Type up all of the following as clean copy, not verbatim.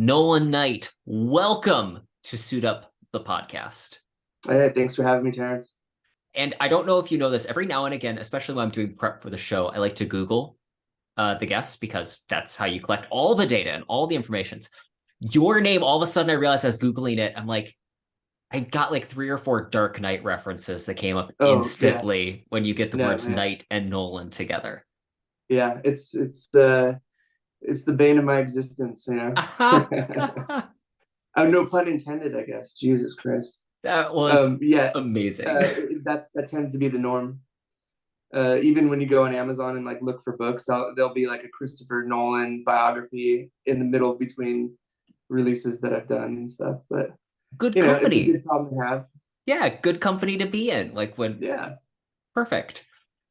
Nolan Knight, welcome to Suit Up the podcast. Hey, thanks for having me, Terrence. And I don't know if you know this, every now and again, especially when I'm doing prep for the show, I like to Google the guests because that's how you collect all the data and all the informations. Your name, all of a sudden, I realized I was Googling it. I'm like, I got like 3 or 4 Dark Knight references that came up Oh, yeah. instantly when you get the No, words yeah. Knight and Nolan together. Yeah, it's the bane of my existence, you know. Oh, no pun intended, I guess. Jesus Christ. That was Yeah, amazing. that tends to be the norm. Even when you go on Amazon and like look for books, there'll be like a Christopher Nolan biography in the middle between releases that I've done and stuff. But Good it's a company. good problem to have. Yeah, good company to be in. Like when Yeah. perfect.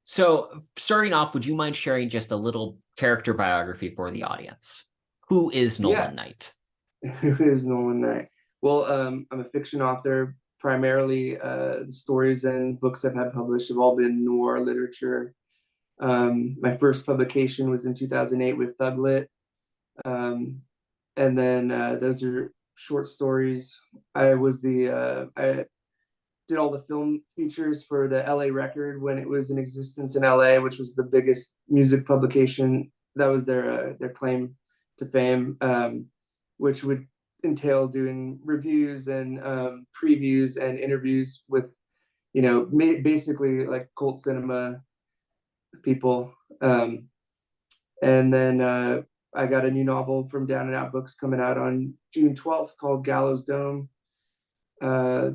So, starting off, would you mind sharing just a little character biography for the audience? Who is Yeah. Nolan Knight? Who is Nolan Knight? Well, I'm a fiction author. Primarily, the stories and books I've had published have all been noir literature. My first publication was in 2008 with Thuglit. Um, and then those are short stories. I did all the film features for the LA Record when it was in existence in LA, which was the biggest music publication. That was their claim to fame, which would entail doing reviews and previews and interviews with basically like cult cinema people. And then I got a new novel from Down and Out Books coming out on June 12th called Gallows Dome. Uh,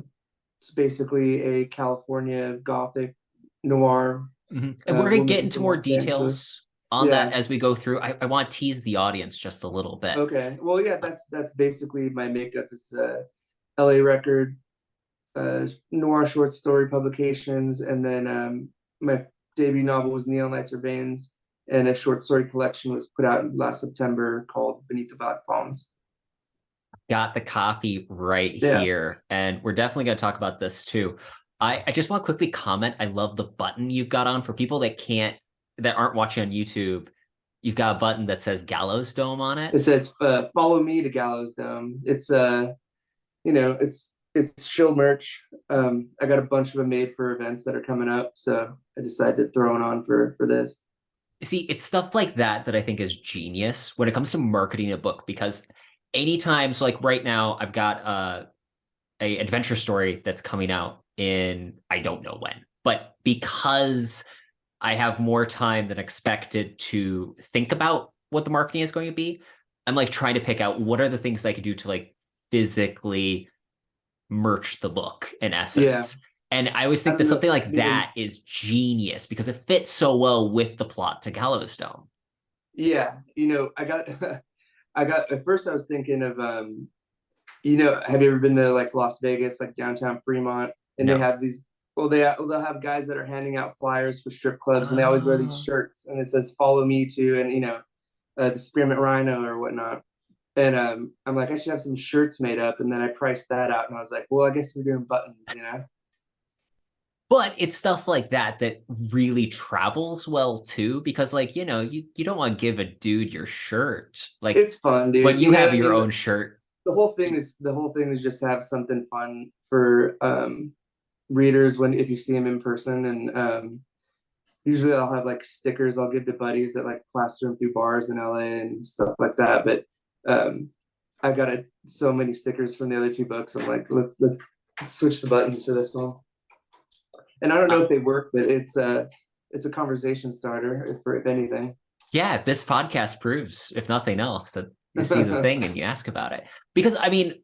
it's basically a California gothic noir Mhm. And we're going to get woman into from more Los Angeles. details on that Yeah. as we go through. I want to tease the audience just a little bit. Okay. Well, yeah, that's basically my makeup. It's LA Record, noir short story publications, and then my debut novel was Neon Lights or Veins, and a short story collection was put out last September called Beneath the Black Palms. Got the copy right Yeah. here. And we're definitely going to talk about this too. I just want to quickly comment. I love the button you've got on for people that aren't watching on YouTube. You've got a button that says Gallows Dome on it. It says follow me to Gallows Dome. It's it's shield merch. I got a bunch of them made for events that are coming up, so I decided to throw it on for this. See, it's stuff like that that I think is genius when it comes to marketing a book because anytime, so like right now, I've got a adventure story that's coming out in I don't know when, but because I have more time than expected to think about what the marketing is going to be, I'm like trying to pick out what are the things I could do to like physically merch the book in Yeah, essence. And I always I think that don't know. something like Even that is genius because it fits so well with the plot to Gallows Dome. yeah, I got I got at first I was thinking of have you ever been to like Las Vegas, like downtown Fremont, and they No. have these. Well, they'll have guys that are handing out flyers for strip clubs, and they always wear these Oh, shirts, and it says "Follow me to," and the Spearmint Rhino or whatnot. And I'm like, I should have some shirts made up, and then I priced that out, and I was like, well, I guess we're doing buttons. but it's stuff like that that really travels well too, because like, you don't want to give a dude your shirt. Like It's fun, when dude. you have I your mean, own shirt, the whole thing is just to have something fun for readers when if you see them in person, and usually I'll have like stickers I'll give to buddies that like plaster them through bars in LA and stuff like that. But um, I got so many stickers from the other two books. I'm like, let's switch the buttons for this one. And I don't uh, know if they work, but it's a conversation starter if anything. yeah, this podcast proves, if nothing else, that you see the thing and you ask about it. Because I mean,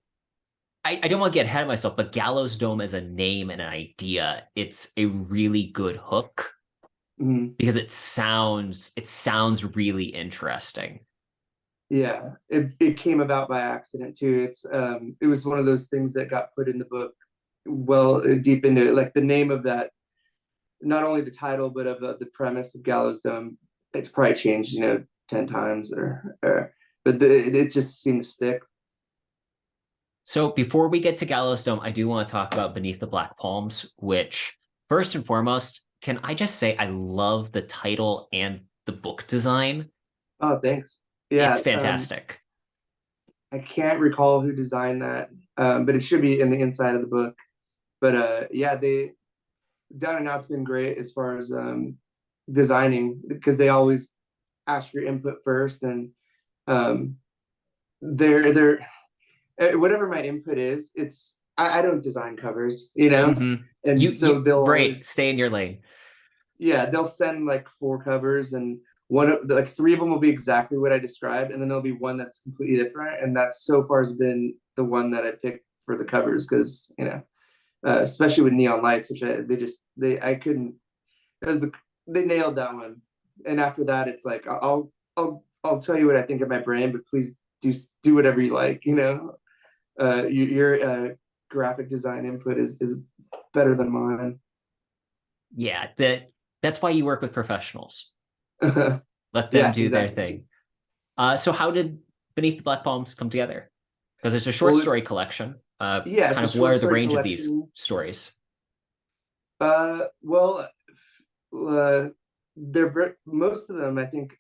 I don't want to get ahead of myself, but Gallows Dome as a name and an idea, it's a really good hook Mhm. because it sounds really interesting. Yeah, it came about by accident too. It was one of those things that got put in the book well deep into it. Like the name of that, not only the title but of the premise of Gallows Dome. It's probably changed 10 times but it just seemed to stick. So before we get to Gallows Dome, I do want to talk about Beneath the Black Palms, which first and foremost, can I just say I love the title and the book design? Oh, thanks. It's Yeah. fantastic. I can't recall who designed that, but it should be in the inside of the book. But yeah, they Down and Out's been great as far as designing, because they always ask your input first, and um, they're whatever my input is, I don't design covers, Mm-hmm. and so they'll Right. always, Stay in your lane. yeah, they'll send like 4 covers, and like 3 of them will be exactly what I described, and then there'll be one that's completely different, and that's so far has been the one that I picked for the covers, because especially with neon lights, which I couldn't, it was they nailed that one. And after that, it's like I'll tell you what I think in my brain, but please do whatever you like. Your graphic design input is better than mine. Yeah, that's why you work with professionals. Let them Yeah, do their exactly. thing. So how did Beneath the Black Palms come together? Because it's a short Well, story collection. it's Kind a of what short are the story range of these collection. stories? Well, uh, most of them, I think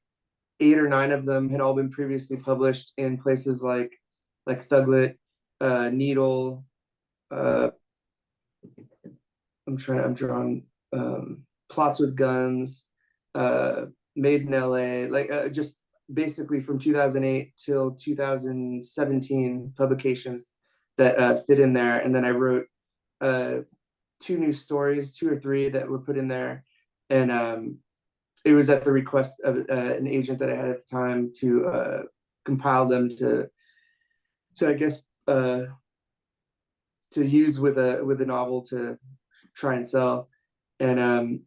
8 or 9 of them had all been previously published in places like Thuglit, Needle. Uh, I'm drawing Plots with Guns, uh, Made in LA, like just basically from 2008 till 2017 publications that fit in there. And then I wrote uh, 2 new stories, 2 or 3 that were put in there. And it was at the request of an agent that I had at the time to compile them to I guess to use with a novel to try and sell. And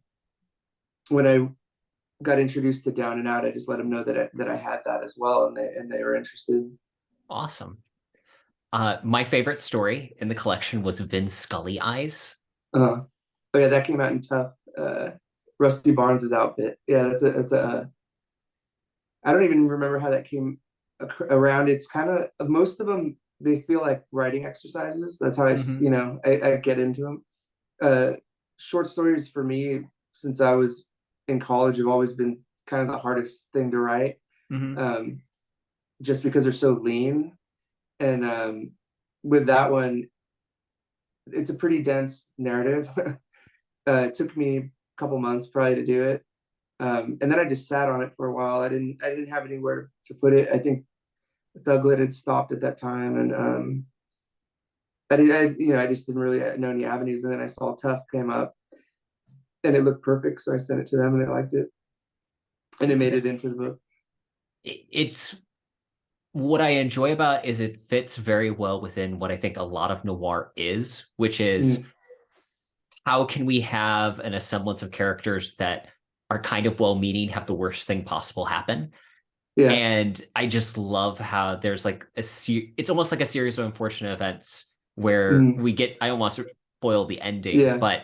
when I got introduced to Down and Out, I just let them know that I had that as well, and they were interested. Awesome. My favorite story in the collection was Vin Scully Eyes. Oh yeah, that came out in Tough. Rusty Barnes's outfit. Yeah, that's a. I don't even remember how that came around. It's kind of, most of them, they feel like writing exercises. That's how Mm-hmm. I get into them. Uh, Short stories for me, since I was in college, have always been kind of the hardest thing to write, Mm-hmm. um, just because they're so lean. And with that one, it's a pretty dense narrative. It took me a couple months probably to do it, and then I just sat on it for a while. I didn't have anywhere to put it. I think Thuglit had stopped at that time, and I just didn't really know any avenues. And then I saw Tough came up, and it looked perfect, so I sent it to them, and they liked it, and it made it into the book. It's what I enjoy about is it fits very well within what I think a lot of noir is, which is Mm, how can we have an semblance of characters that are kind of well-meaning, have the worst thing possible happen? yeah. And I just love how there's like it's almost like a series of unfortunate events where Mm, we get, I don't want to spoil the ending, yeah. but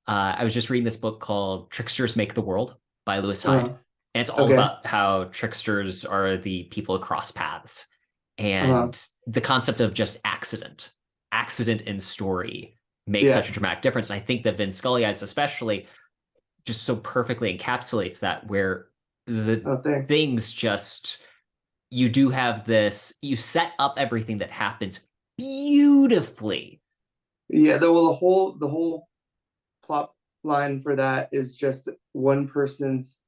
I was just reading this book called Tricksters Make the World by Lewis Hyde. Uh, And it's all okay. about how tricksters are the people across paths. Uh, And the concept of just accident in story makes yeah. such a dramatic difference. And I think that Vin Scully, especially, just so perfectly encapsulates that, where the Oh, thanks. things just, you do have this, you set up everything that happens beautifully. Yeah. The whole plot line for that is just one person's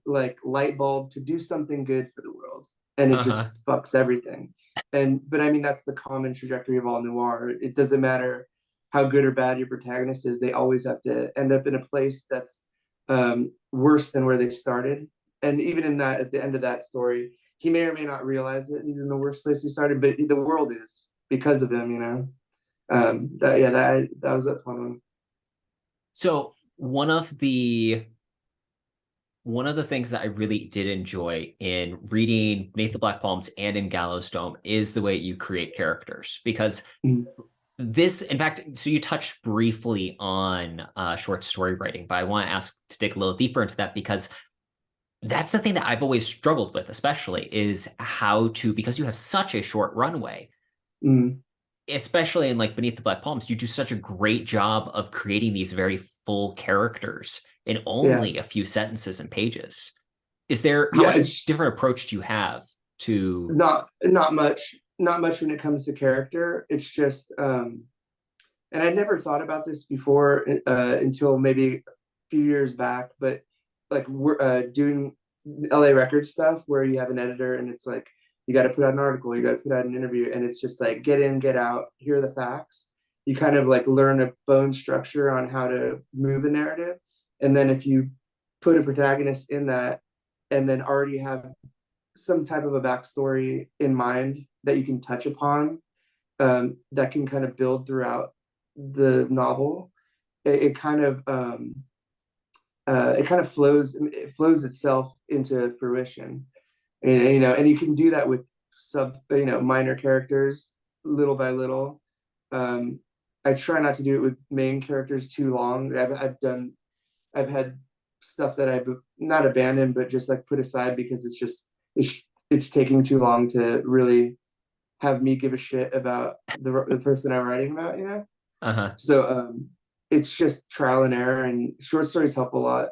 like light bulb to do something good for the world, and it just Uh-huh. fucks everything. And but I mean, that's the common trajectory of all noir. It doesn't matter how good or bad your protagonist is, they always have to end up in a place that's worse than where they started. And even in that, at the end of that story, he may or may not realize it, he's in the worst place he started, but the world is, because of him. That was a fun one. So one of the things that I really did enjoy in reading Beneath the Black Palms and in Gallows Dome is the way you create characters. Because Mm, this, in fact, so you touched briefly on short story writing, but I want to ask to dig a little deeper into that, because that's the thing that I've always struggled with, especially is how to, because you have such a short runway, mm, especially in like Beneath the Black Palms, you do such a great job of creating these very full characters in yeah. only a few sentences and pages. Is there, how Yeah, much it's different approach do you have to Not much when it comes to character. It's just and I never thought about this before until maybe a few years back, but like we're doing LA Records stuff where you have an editor and it's like you got to put out an article, you got to put out an interview, and it's just like get in, get out, here are the facts. You kind of like learn a bone structure on how to move a narrative, and then if you put a protagonist in that, and then already have some type of a backstory in mind that you can touch upon, that can kind of build throughout the novel, it kind of flows itself into fruition, and and you can do that with minor characters little by little. I try not to do it with main characters too long. I've had stuff that I've not abandoned but just like put aside because it's taking too long to really have me give a shit about the person I'm writing about, uh-huh. So it's just trial and error, and short stories help a lot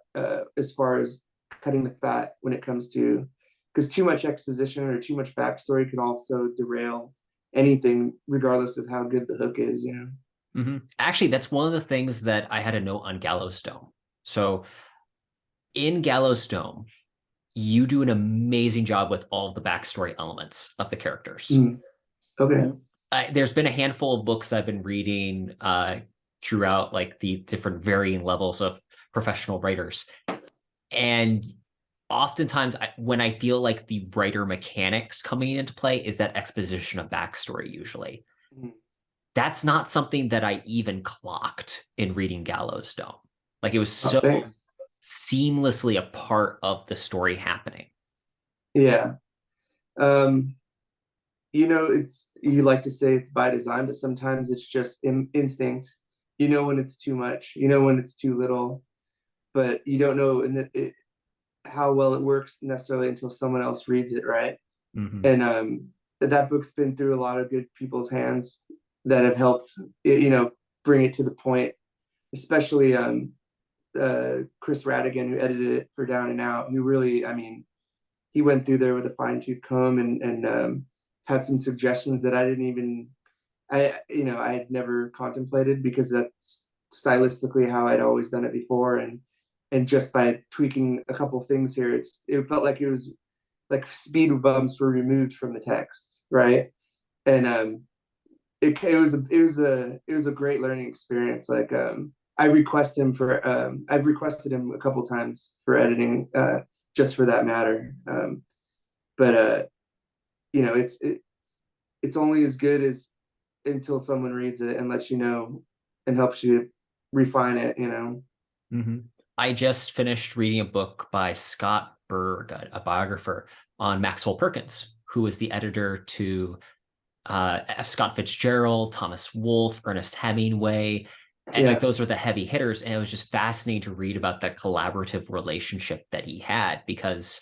as far as cutting the fat when it comes to, because too much exposition or too much backstory can also derail anything, regardless of how good the hook is. Actually, that's one of the things that I had a note on Gallows Dome. So in Gallows Dome, you do an amazing job with all of the backstory elements of the characters. Okay. There's been a handful of books I've been reading throughout like the different varying levels of professional writers. And oftentimes when I feel like the writer mechanics coming into play is that exposition of backstory usually. Mm. That's not something that I even clocked in reading Gallows Dome. Like it was Oh, so thanks. seamlessly a part of the story happening. Yeah. Um, it's, you like to say it's by design, but sometimes it's just instinct. You know when it's too much, you know when it's too little, but you don't know how well it works necessarily until someone else reads it, right? Mm-hmm. And that book's been through a lot of good people's hands that have helped, bring it to the point. Especially Chris Radigan, who edited it for Down and Out, who really, I mean, he went through there with a fine tooth comb and had some suggestions that I didn't even, I had never contemplated, because that's stylistically how I'd always done it before, and just by tweaking a couple things here, it felt like it was like speed bumps were removed from the text, right? And it was a great learning experience. Like I've requested him a couple times for editing, just for that matter. But it's only as good as until someone reads it and lets you know and helps you refine it. Mm-hmm. I just finished reading a book by Scott Berg, a biographer on Maxwell Perkins, who was the editor to F. Scott Fitzgerald, Thomas Wolfe, Ernest Hemingway. And like Yeah. those are the heavy hitters. And it was just fascinating to read about that collaborative relationship that he had, because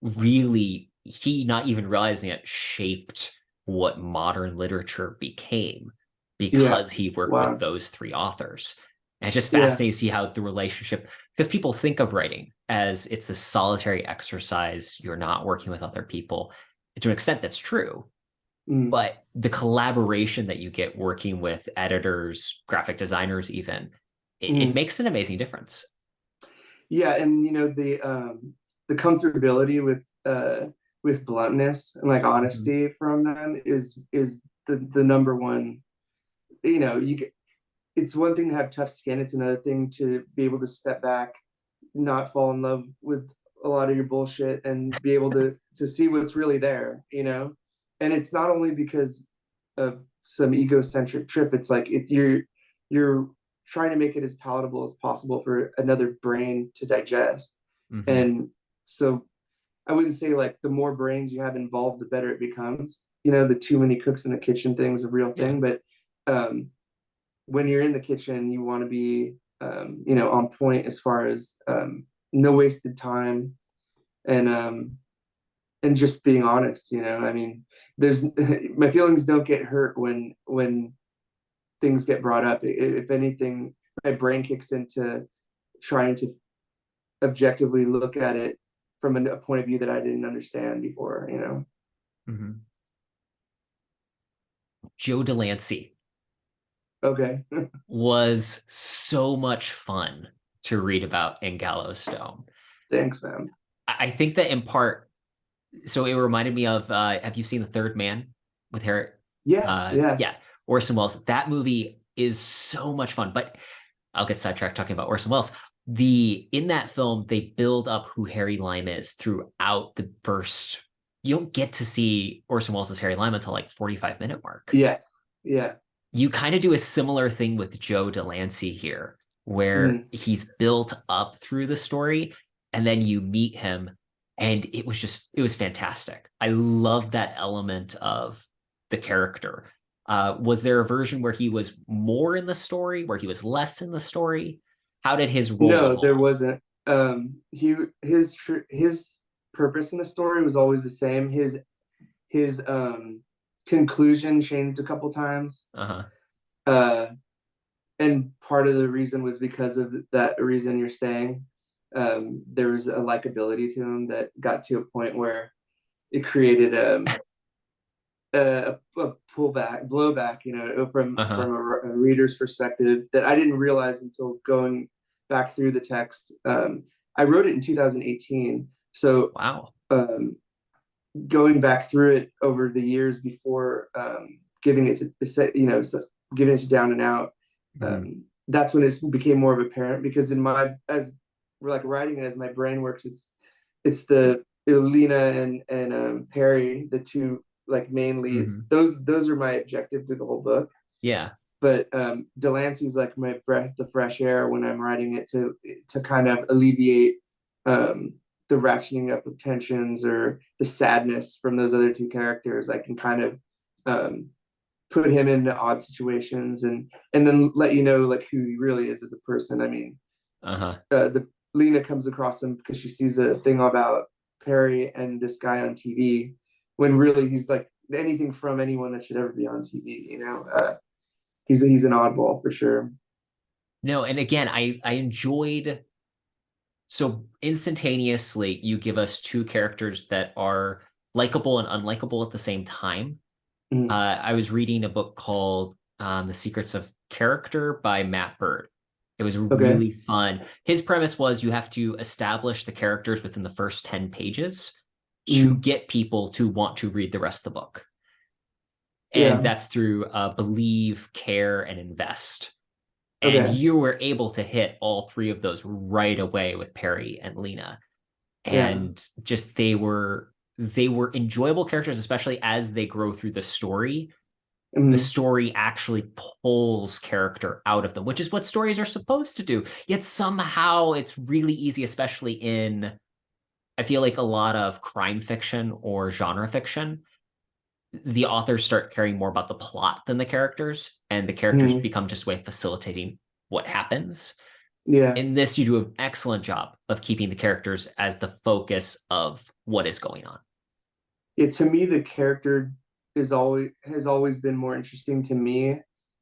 really he, not even realizing it, shaped what modern literature became Yeah. because he worked with Wow. those three authors. And it's just Yeah. fascinating to see how the relationship, because people think of writing as it's a solitary exercise, you're not working with other people. And to an extent, that's true. Mm. But the collaboration that you get working with editors, graphic designers, even, it Mm. makes an amazing difference. Yeah, and the comfortability with bluntness and like Mhm. honesty from them is the number one. You get, it's one thing to have tough skin, it's another thing to be able to step back, not fall in love with a lot of your bullshit, and be able to see what's really there. And it's not only because of some egocentric trip. It's like you're trying to make it as palatable as possible for another brain to digest. Mhm. And so I wouldn't say like the more brains you have involved, the better it becomes. The too many cooks in the kitchen thing is a real Yeah. thing, but um, when you're in the kitchen, you want to be on point as far as no wasted time, and just being honest. I mean, there's my feelings don't get hurt when things get brought up. If anything, my brain kicks into trying to objectively look at it from a point of view that I didn't understand before. Mhm. Joe Delancey Okay. was so much fun to read about in Gallows Dome. Thanks, man. I think that in part, so it reminded me of have you seen The Third Man with Harry? Yeah, yeah. Yeah, Orson Welles. That movie is so much fun, but I'll get sidetracked talking about Orson Welles. In that film, they build up who Harry Lime is throughout the first. You don't get to see Orson Welles as Harry Lime until like 45-minute mark. Yeah. Yeah. You kind of do a similar thing with Joe Delancey here, where Mm. he's built up through the story, and then you meet him, and it was fantastic. I love that element of the character. Was there a version where he was more in the story, where he was less in the story? How did his role No, there evolve? wasn't. His purpose in the story was always the same. His conclusion changed a couple times. Uh-huh. Uh, and part of the reason was because of that reason you're saying. There was a likability to him that got to a point where it created a pullback, blowback, Uh-huh. from a reader's perspective that I didn't realize until going back through the text. I wrote it in 2018, so Wow. um, going back through it over the years before giving it to giving it to Down and Out, Mhm. that's when it became more of apparent because in my as we're like writing it as my brain works, it's the Lena and Perry, the two like main leads. Mhm. Those are my objective through the whole book. Yeah. But Delancey's like my breath of fresh air when I'm writing it to kind of alleviate um, the ratcheting up of tensions or the sadness from those other two characters. I can kind of um, put him into odd situations and then let you know like who he really is as a person. I mean, Uh-huh. the Lena comes across him because she sees a thing about Perry and this guy on TV, when really he's like anything from anyone that should ever be on TV. He's an oddball for sure. No, and again, I enjoyed so instantaneously you give us two characters that are likable and unlikable at the same time. Mm. I was reading a book called The Secrets of Character by Matt Bird. It was Okay. really fun. His premise was you have to establish the characters within the first 10 pages to Mm. get people to want to read the rest of the book. And Yeah. that's through believe, care, and invest. And Okay. you were able to hit all three of those right away with Perry and Lena. Yeah. And just they were enjoyable characters, especially as they grow through the story. The Mm. story actually pulls character out of them, which is what stories are supposed to do. Yet somehow it's really easy, especially in, I feel like a lot of crime fiction or genre fiction, the authors start caring more about the plot than the characters, and the characters Mm. become just a way of facilitating what happens. Yeah. In this, you do an excellent job of keeping the characters as the focus of what is going on. To me the character is always has always been more interesting to me.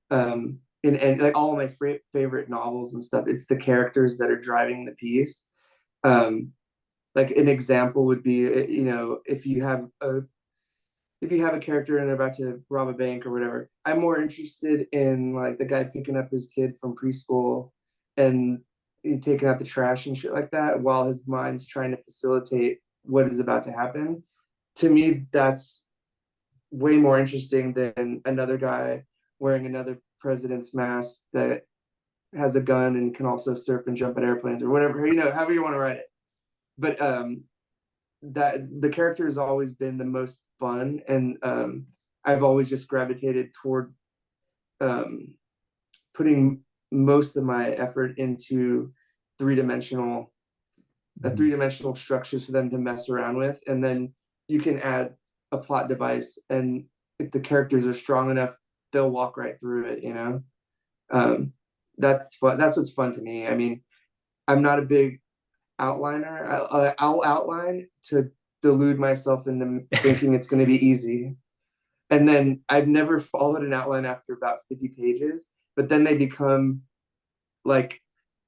And like all of my favorite novels and stuff, it's the characters that are driving the piece. Um, like an example would be, if you have a character and they're about to rob a bank or whatever, I'm more interested in like the guy picking up his kid from preschool and taking out the trash and shit like that while his mind's trying to facilitate what is about to happen. To me, that's way more interesting than another guy wearing another president's mask that has a gun and can also surf and jump at airplanes or whatever, however you want to write it. But that the character has always been the most fun, and I've always just gravitated toward um, putting most of my effort into three-dimensional Mhm. three-dimensional structures for them to mess around with, and then you can add a plot device, and if the characters are strong enough, they'll walk right through it. Um, that's fun. That's what's fun to me. I mean, I'm not a big outliner. I'll outline to delude myself into thinking it's going to be easy. And then I've never followed an outline after about 50 pages, but then they become like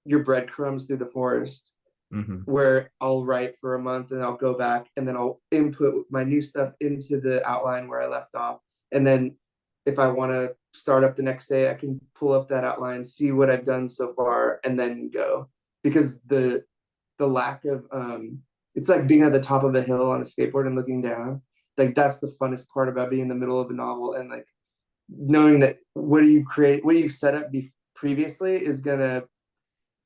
your breadcrumbs through the forest. Hmm. where I'll write for a month and I'll go back and then I'll input my new stuff into the outline where I left off. And then if I want to start up the next day, I can pull up that outline, see what I've done so far, and then go. Because the lack of it's like being at the top of a hill on a skateboard and looking down. Like that's the funnest part about being in the middle of a novel, and like knowing that what you've created, what you've set up previously is gonna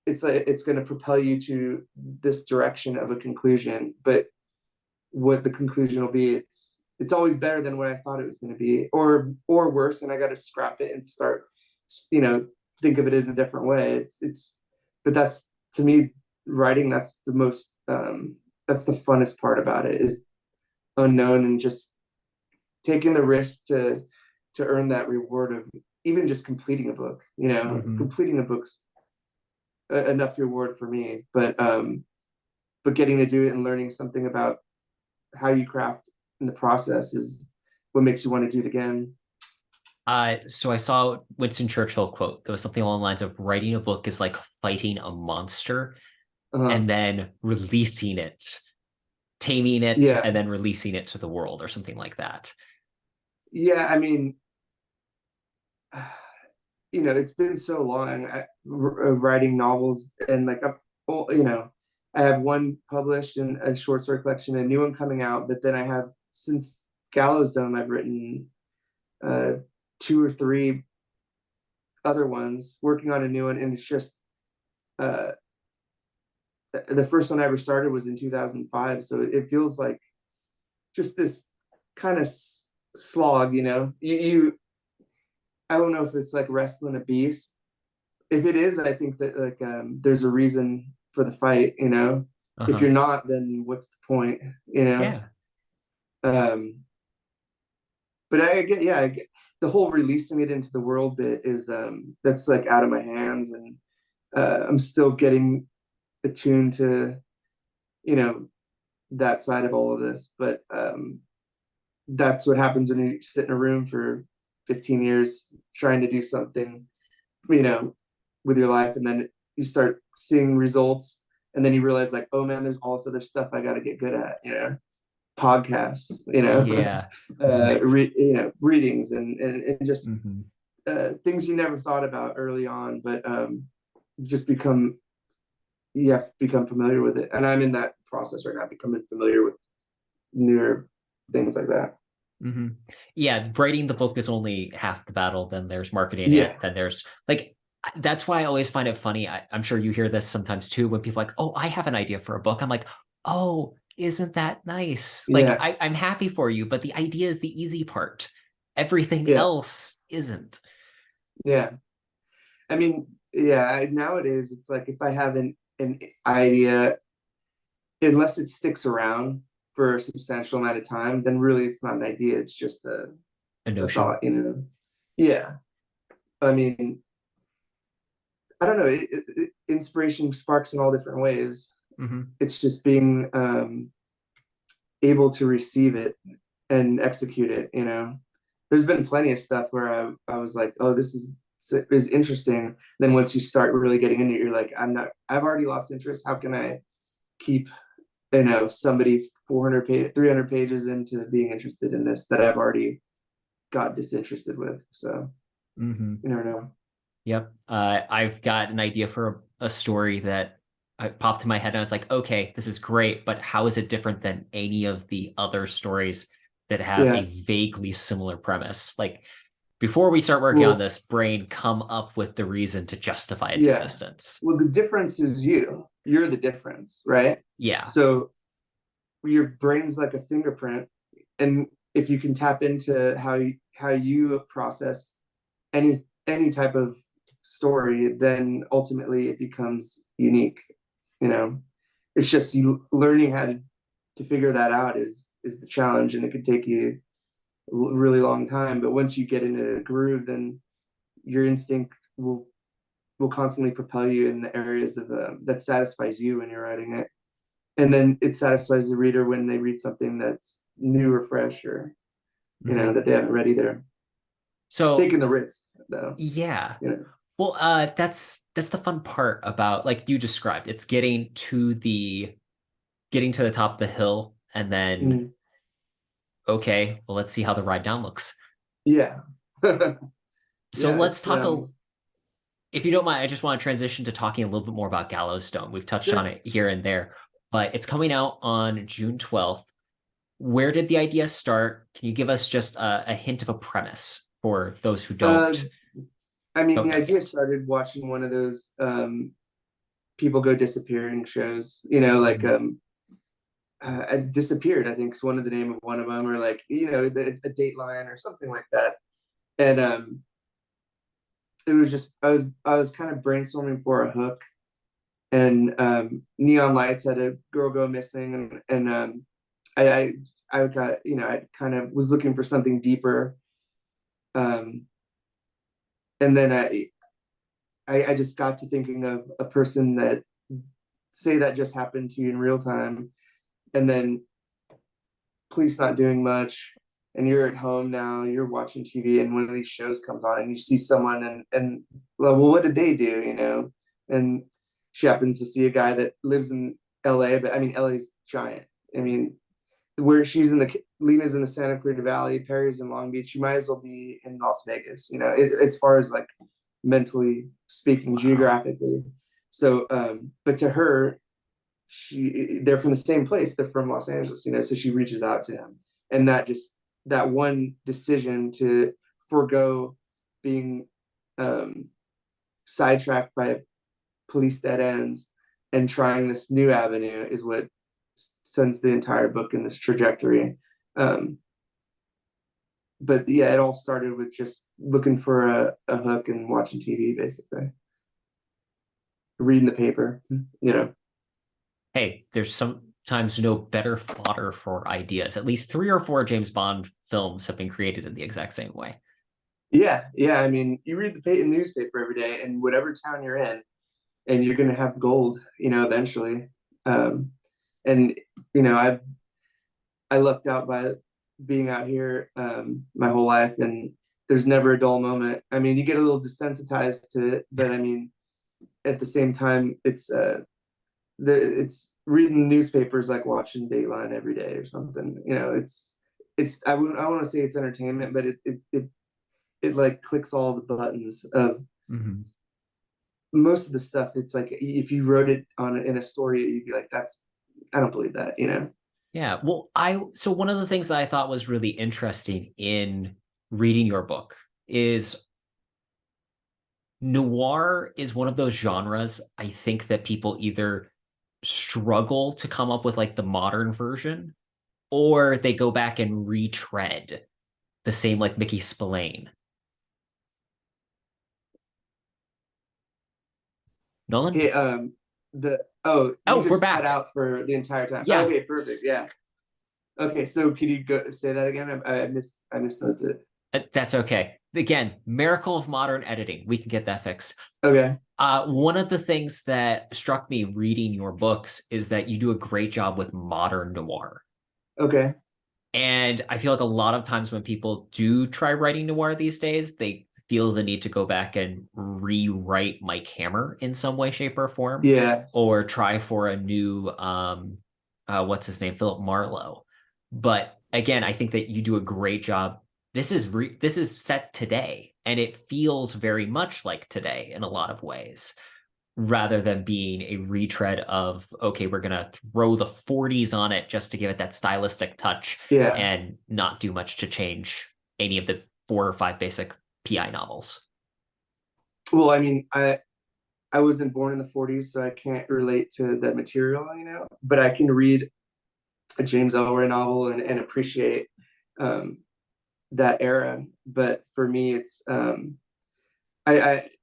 it's gonna propel you to this direction of a conclusion. But what the conclusion will be, it's always better than what I thought it was going to be, or worse, and I got to scrap it and start, you know, think of it in a different way. But that's, to me, writing. That's the most that's the funnest part about it, is unknown and just taking the risk to earn that reward of even just completing a book. You know, Hmm. completing a book's enough reward for me, but getting to do it and learning something about how you craft in the process is what makes you want to do it again. So I saw Winston Churchill quote. There was something along the lines of writing a book is like fighting a monster Uh, and then releasing it, taming it, yeah, and then releasing it to the world or something like that. yeah. I mean, you know, it's been so long writing novels, and like, you know, I have one published in a short story collection, a new one coming out, but then I have, since Gallows Dome, I've written uh, two or three other ones, working on a new one, and it's just uh, the first one I ever started was in 2005, so it feels like just this kind of slog, you know. I don't know if it's like wrestling a beast. If it is, I think that like there's a reason for the fight, you know. If Uh-huh. you're not, then what's the point, you know? Yeah. Um, but I get, yeah, I get the whole releasing it into the world bit is that's like out of my hands, and I'm still getting attuned to, you know, that side of all of this. But that's what happens when you sit in a room for 15 years trying to do something, you know, with your life, and then you start seeing results, and then you realize like, oh man, there's all this other stuff I got to get good at, you know, podcasts, you know, Yeah. Ma- you know, readings, and just mhm. things you never thought about early on, but just become, you have to become familiar with it. And I'm in that process right now, becoming familiar with newer things like that. Hmm. Yeah, writing the book is only half the battle. Then there's marketing it. Yeah, Then there's like, that's why I always find it funny. I'm sure you hear this sometimes too when people are like, oh, I have an idea for a book. I'm like, oh, isn't that nice? Like, yeah, I'm happy for you, but the idea is the easy part. Everything yeah, else isn't. yeah. I mean, yeah, nowadays it's like if I have an idea, unless it sticks around for a substantial amount of time, then really it's not an idea. It's just A a notion. thought, you know? Yeah. I mean, I don't know. Inspiration sparks in all different ways. Hmm. It's just being able to receive it and execute it, you know? There's been plenty of stuff where I was like, oh, this is interesting. Then once you start really getting into it, you're like, I've already lost interest. How can I keep, you know, somebody 400 page 300 pages into being interested in this that I've already got disinterested with? So Hmm. you never know. Yep. I've got an idea for a story that popped in my head, and I was like, okay, this is great, but how is it different than any of the other stories that have a Yeah. vaguely similar premise? Like, before we start working on Well, this, brain, come up with the reason to justify its yeah. existence. Well, the difference is you. You're the difference, right? Yeah. So your brain's like a fingerprint, and if you can tap into how you process any type of story, then ultimately it becomes unique. You know, it's just you learning how to figure that out is the challenge, and it could take you a really long time. But once you get into a groove, then your instinct will constantly propel you in the areas of that satisfies you when you're writing it, and then it satisfies the reader when they read something that's new or fresh, or you know, Hmm. that they haven't read either. It's So, taking the risk though, yeah. you know. Well, that's the fun part about like you described. It's getting to the top of the hill and then Mm, okay, well let's see how the ride down looks. yeah. So Yeah, let's it's talk if you don't mind, I just want to transition to talking a little bit more about Gallows Dome. We've touched on sure. it here and there, but it's coming out on June 12th. Where did the idea start? Can you give us just a hint of a premise for those who Uh, I mean, don't the know idea yet? started watching one of those people go disappearing shows, you know, like Mhm. disappeared, I think is one of the name of one of them, or like, you know, a Dateline or something like that. And it was just I was kind of brainstorming for a hook, and Neon Lights had a girl go missing, and I I got, you know, I kind of was looking for something deeper, um, and then I just got to thinking of a person that, say that just happened to you in real time, and then police not doing much, and you're at home now, you're watching TV, and one of these shows comes on, and you see someone, and well, what did they do, you know? And she happens to see a guy that lives in LA, but I mean, LA's giant. I mean, where she's in the Lena's in the Santa Clarita Valley, Perry's in Long Beach. You might as well be in Las Vegas, you know, as far as like mentally speaking, Wow. geographically. So, but to her, they're from the same place. They're from Los Angeles, you know. So she reaches out to him, and that one decision to forego being um, sidetracked by police dead ends and trying this new avenue is what sends the entire book in this trajectory. Um, but yeah, it all started with just looking for a hook and watching TV, basically, reading the paper, you know. Hey, there's sometimes no better fodder for ideas. At least three or four James Bond films have been created in the exact same way. Yeah, yeah. I mean, you read the newspaper every day, and whatever town you're in, and you're gonna have gold, you know, eventually. Um, and you know, I lucked out by being out here my whole life, and there's never a dull moment. I mean, you get a little desensitized to it, but I mean, at the same time, it's reading the newspapers like watching Dateline every day or something. You know, I want to say it's entertainment, but it like clicks all the buttons of Mm-hmm. most of the stuff. It's like if you wrote it in a story, you'd be like, that's, I don't believe that, you know. Yeah. Well, so one of the things that I thought was really interesting in reading your book is noir is one of those genres I think that people either struggle to come up with like the modern version or they go back and retread the same like Mickey Spillane. Nolan? Hey, the oh, you Oh, we're just cut back. out for the entire time. Yeah, Okay, perfect. Yeah. Okay, so could you go say that again? I missed it. that's okay. Again, miracle of modern editing. We can get that fixed. Okay. One of the things that struck me reading your books is that you do a great job with modern noir. Okay. And I feel like a lot of times when people do try writing noir these days, they feel the need to go back and rewrite Mike Hammer in some way, shape, or form, Yeah. or try for a new what's his name, Philip Marlowe. But again, I think that you do a great job. This is set today, and it feels very much like today in a lot of ways rather than being a retread of okay, we're gonna throw the 40s on it just to give it that stylistic touch Yeah. and not do much to change any of the four or five basic PI novels. Well, I mean, I wasn't born in the 40s, so I can't relate to that material, you know, but I can read a James Ellroy novel and appreciate um, that era. But for me, it's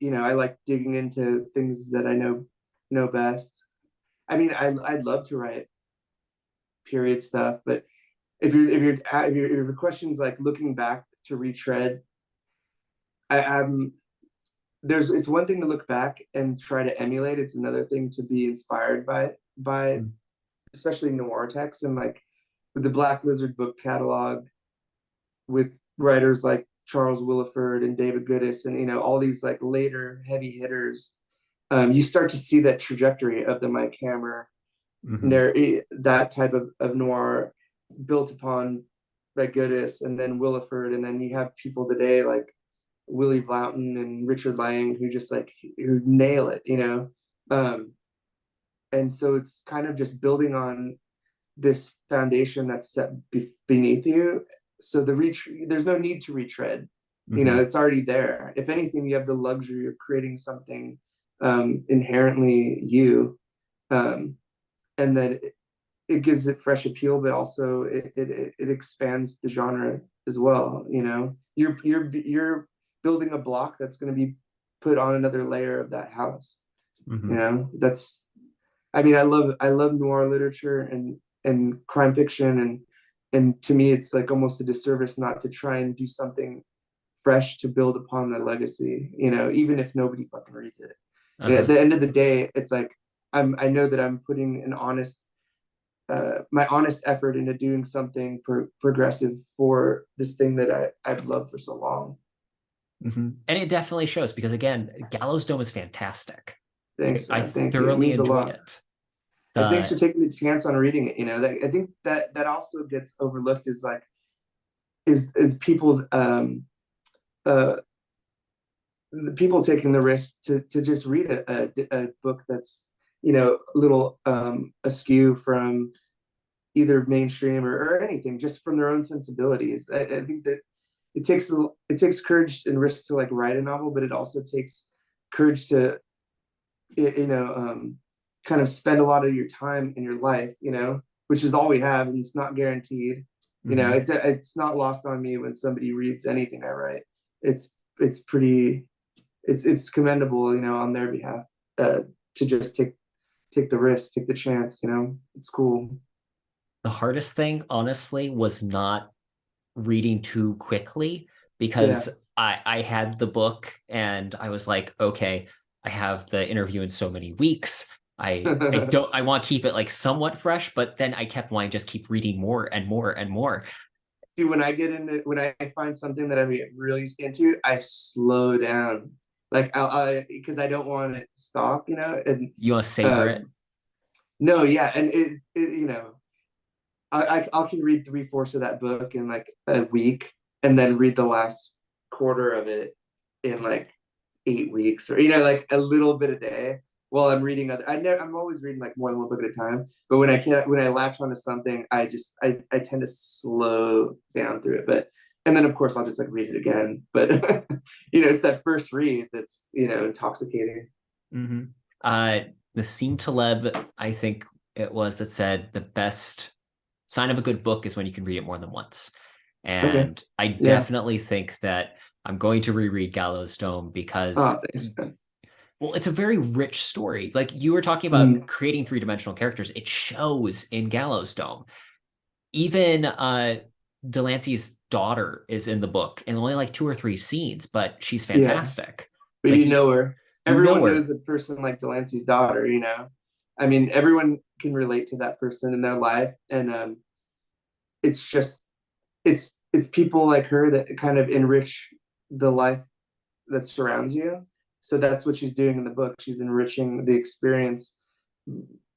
you know, I like digging into things that I know best. I mean, I'd love to write period stuff, but if your question's like looking back to retread, I'm there's it's one thing to look back and try to emulate. It's another thing to be inspired by Mm. especially noir texts, and like with the Black Lizard book catalog with writers like Charles Willeford and David Goodis and all these like later heavy hitters, you start to see that trajectory of the Mike Hammer, Hmm. that type of noir built upon by Goodis and then Willeford, and then you have people today like Willie Bloughton and Richard Lang who just like who nail it. Um, and so it's kind of just building on this foundation that's set beneath you. So there's no need to retread. Hmm. It's already there. If anything, you have the luxury of creating something inherently you, um, and then it gives it fresh appeal, but also it expands the genre as well. You're building a block that's going to be put on another layer of that house. Hmm. That's I mean, I love noir literature and crime fiction, and to me it's like almost a disservice not to try and do something fresh to build upon the legacy, even if nobody fucking reads it. And at Uh-huh. the end of the day, it's like I know that I'm putting an honest my honest effort into doing something progressive for this thing that I've loved for so long. Hmm. And it definitely shows because again, Gallows Dome is fantastic. Thanks, I man. Thank you. It thoroughly means a enjoyed lot. it. And thanks for The taking the chance on reading it. I think that also gets overlooked is people's uh people taking the risk to just read a book that's a little askew from either mainstream or anything, just from their own sensibilities. I think that it takes courage and risk to like write a novel, but it also takes courage to you know kind of spend a lot of your time in your life, which is all we have, and it's not guaranteed. Mhm. It's not lost on me when somebody reads anything I write. It's pretty it's commendable, on their behalf, uh, to just take the risk, take the chance. It's cool. The hardest thing, honestly, was not reading too quickly Yeah. because I had the book and I was like, okay, I have the interview in so many weeks. I don't I want to keep it like somewhat fresh, but then I kept wanting to just keep reading more and more and more. See, when I find something that I'm really into, I slow down, like I because I don't want it to stop, and You want to savor it? um, no, yeah, and I can read 3/4 of that book in like a week, and then read the last quarter of it in like 8 weeks, or like a little bit a day while I'm reading other. I'm always reading like more than one book at a time. But when I latch onto something, I tend to slow down through it. But and then of course I'll just like read it again. But it's that first read that's intoxicating. Hmm. Uh, Nassim Taleb, I think it was that said the best sign of a good book is when you can read it more than once. Okay. And I Yeah. definitely think that I'm going to reread Gallows Dome because, Oh, thanks, man. well, it's a very rich story. Like you were talking about Mm, creating three-dimensional characters, it shows in Gallows Dome. Even Delancey's daughter is in the book in only like two or three scenes, but she's yeah. fantastic. But Like you know her. you know Everyone knows her. a person like Delancey's daughter. I mean, everyone can relate to that person in their life, and it's just it's people like her that kind of enrich the life that surrounds you. So that's what she's doing in the book. She's enriching the experience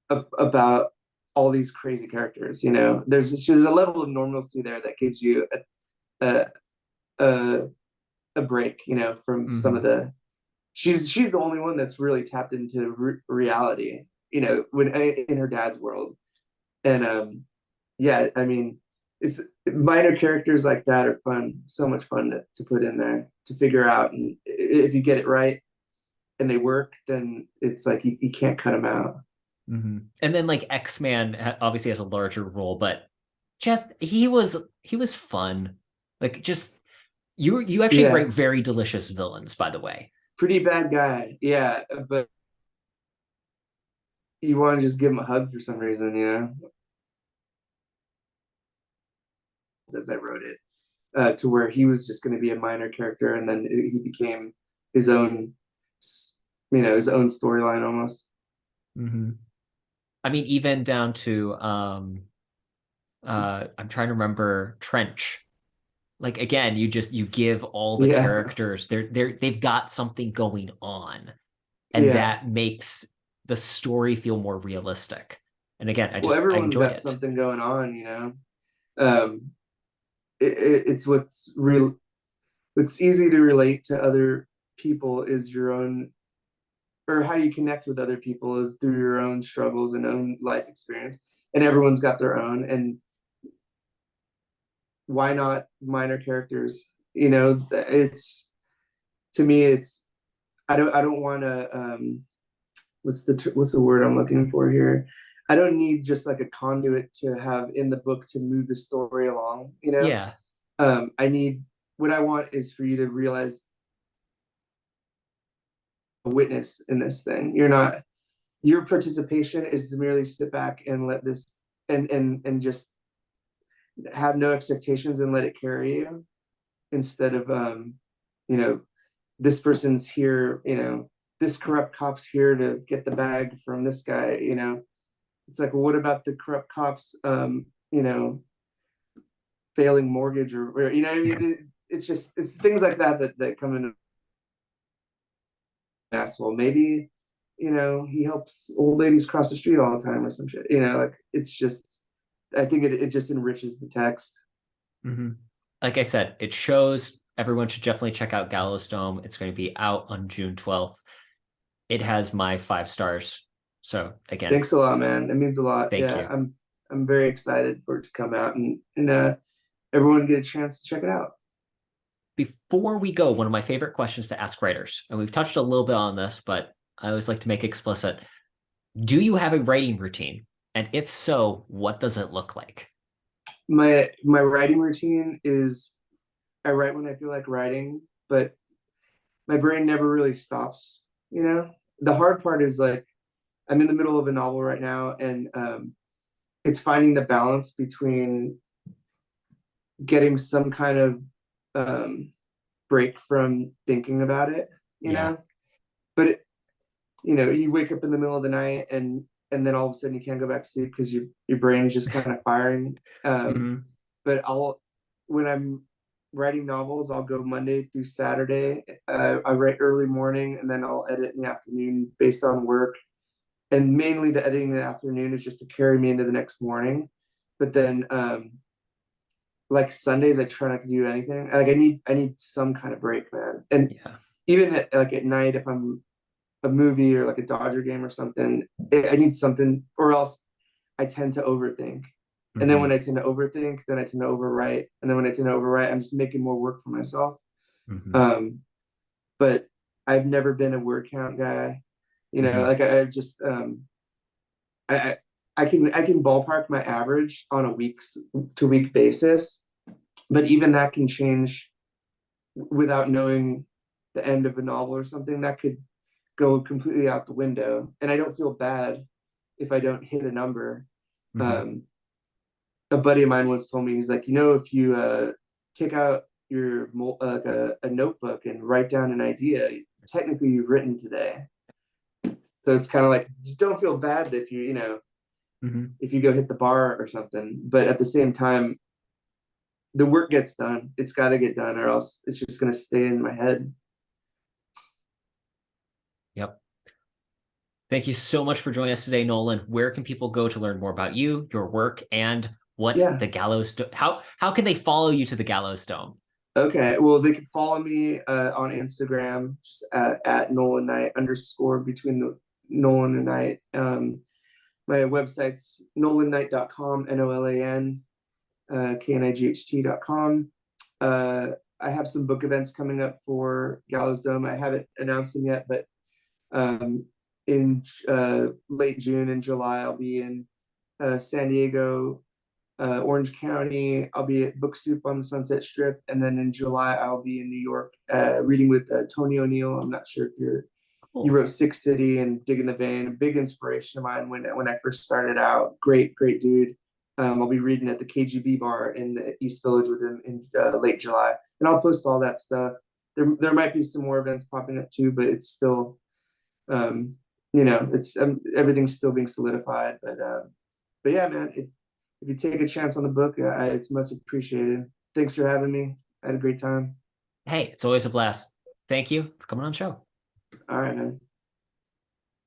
about all these crazy characters. There's a level of normalcy there that gives you a a, a break. From some of Mhm. the she's the only one that's really tapped into reality. When in her dad's world, and yeah, I mean, it's minor characters like that are fun, so much fun to put in there to figure out, and if you get it right and they work, then it's like you can't cut them out. Mhm. And then like X-Man obviously has a larger role, but just he was fun. Like just you actually write Yeah, very delicious villains, by the way. pretty bad guy. Yeah, but you want to just give him a hug for some reason, as I wrote it, to where he was just going to be a minor character, and then he became his own, his own storyline almost. Mhm. I mean, even down to I'm trying to remember Trench. Like again, you give all the Yeah, characters they've got something going on, and yeah. that makes the story feel more realistic. And again, Well, I everyone's enjoy got it. something going on, you know. Um, it's what's real. What's easy to relate to other people is your own, or how you connect with other people is through your own struggles and own life experience. And everyone's got their own. And why not minor characters? You know, it's to me, it's I don't want to what's the word I'm looking for here? I don't need just like a conduit to have in the book to move the story along, you know? Yeah. I need what I want is for you to realize a witness in this thing. You're not your participation is to merely sit back and let this and just have no expectations and let it carry you instead of you know, this person's here, you know, this corrupt cop's here to get the bag from this guy, you know. It's like, well, what about the corrupt cops, you know, failing mortgage or you know, I mean, it's just it's things like that that come into asshole. Maybe, you know, he helps old ladies cross the street all the time or some shit. You know, like it's just, I think it just enriches the text. Mm-hmm. Like I said, it shows everyone should definitely check out Gallows Dome. It's going to be out on June 12th. It has my 5 stars. So again, Thanks a lot, man. It means a lot. thank Yeah, you. I'm very excited for it to come out and everyone get a chance to check it out. Before we go, one of my favorite questions to ask writers, and we've touched a little bit on this, but I always like to make explicit. Do you have a writing routine? And if so, what does it look like? My writing routine is I write when I feel like writing, but my brain never really stops, you know? The hard part is like I'm in the middle of a novel right now and it's finding the balance between getting some kind of um, break from thinking about it, you Yeah. know. But you know, you wake up in the middle of the night and then all of a sudden you can't go back to sleep because your brain's just kind of firing. Mm-hmm. But I'll when I'm writing novels, I'll go Monday through Saturday. I write early morning and then I'll edit in the afternoon based on work. And mainly the editing in the afternoon is just to carry me into the next morning. But then like Sundays, I try not to do anything. Like I need some kind of break, man. And Yeah. even like at night, if I'm a movie or like a Dodger game or something, I need something, or else I tend to overthink. And then when Mm-hmm. I tend to overthink, then I tend to overwrite. And then when I tend to overwrite, I'm just making more work for myself. Mm-hmm. Um, but I've never been a word count guy. You know, Mm-hmm. like I just I I can ballpark my average on a weeks to week basis, but even that can change without knowing the end of a novel or something. That could go completely out the window, and I don't feel bad if I don't hit a number. Mm-hmm. Um, a buddy of mine once told me, he's like, you know, if you take out your like a notebook and write down an idea, technically you've written today. So it's kind of like you don't feel bad if you know Mm-hmm. if you go hit the bar or something, but at the same time, the work gets done. It's got to get done, or else it's just gonna stay in my head. Yep. Thank you so much for joining us today, Nolan. Where can people go to learn more about you, your work, and what Yeah. the Gallows how can they follow you to the Gallows Dome? Okay. Well, they can follow me on Instagram, just at Nolan Knight underscore between the Nolan and Knight. My website's nolannight.com, Nolan knight.com. I have some book events coming up for Gallows Dome. I haven't announced them yet, but um, in late June and July, I'll be in San Diego, Orange County. I'll be at Book Soup on the Sunset Strip, and then in July I'll be in New York reading with Tony O'Neill. I'm not sure if you Cool. wrote Six City and Digging the Vein, a big inspiration of mine when I first started out. Great dude. I'll be reading at the KGB bar in the East Village with him in late July, and I'll post all that stuff. There might be some more events popping up too, but it's still um, you know it's everything's still being solidified. But yeah, man, if you take a chance on the book, it's much appreciated. Thanks for having me. I had a great time. Hey, it's always a blast. Thank you for coming on the show. All right, man.